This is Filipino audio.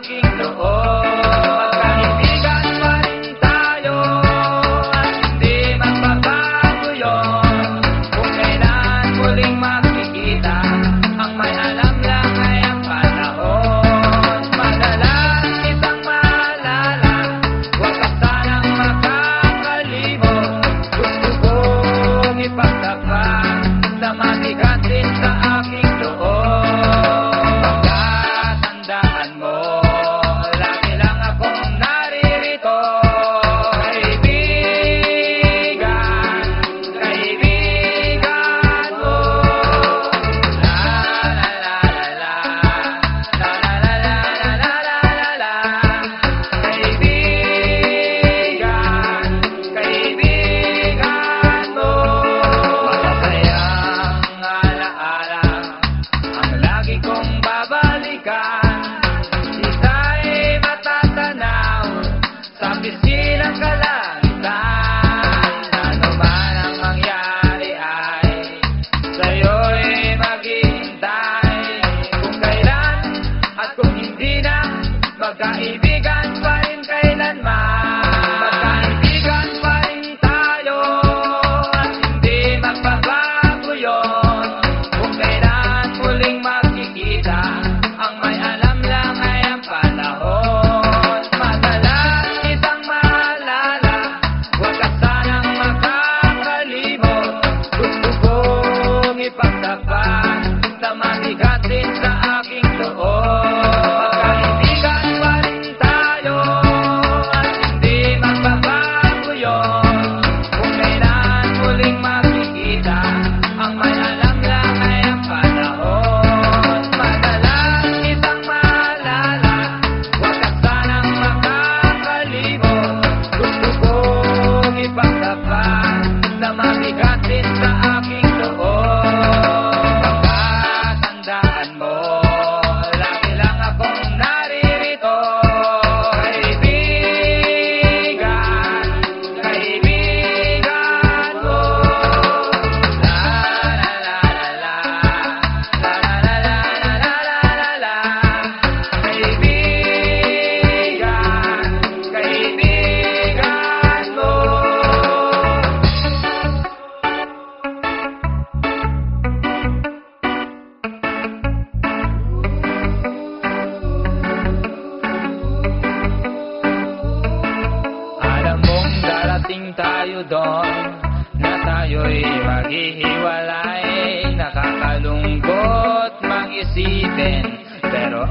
aking loob. Magkaibigan pa rin tayo at hindi magbabago yun. Kung kailan muling makikita, ang may alam lang ay ang panahon. Madalas kitang maalala, huwag ka sanang makakalimot. Gusto kong ipagtapat na mabigat din sa aking loob. Pagkatandaan mo, lagi lang akong naririto. Kaibigan, kaibigan mo. La la la la la, la la la la la la la. Kaibigan, kaibigan mo. Masasayang alaala ang lagi kong babalikan. Ika'y matatanaw sa pistilang kalangitan. Ano man ang mangyari ay sa'yo'y maghihintay. Kung kailan at kung hindi na, magkaibigan pa rin kailanman. Magkaibigan pa rin tayo at hindi magbabago yun. Kung kailan muling makikita, ang may alam lang ay ang panahon. Madalas kitang maalala, huwag ka sanang makakalimot. Gusto kong ipagtapat na mabigat din sa aking loob. Magkaibigan pa rin tayo at hindi magbabago yun. Kung kailan muling makikita, ang may alam lang ay ang panahon. Madalas kitang maalala, huwag ka sanang makakalimot. Gusto kong ipagtapat na mabigat din sa aking loob. Pagkatandaan mo, lagi lang akong naririto. Kaibigan, kaibigan mo. La la la la la, la la la la la la. Kaibigan, kaibigan mo. Alam mong darating tayo doon, na tayo'y maghihiwalay. Nakakalungkot mang isipin, pero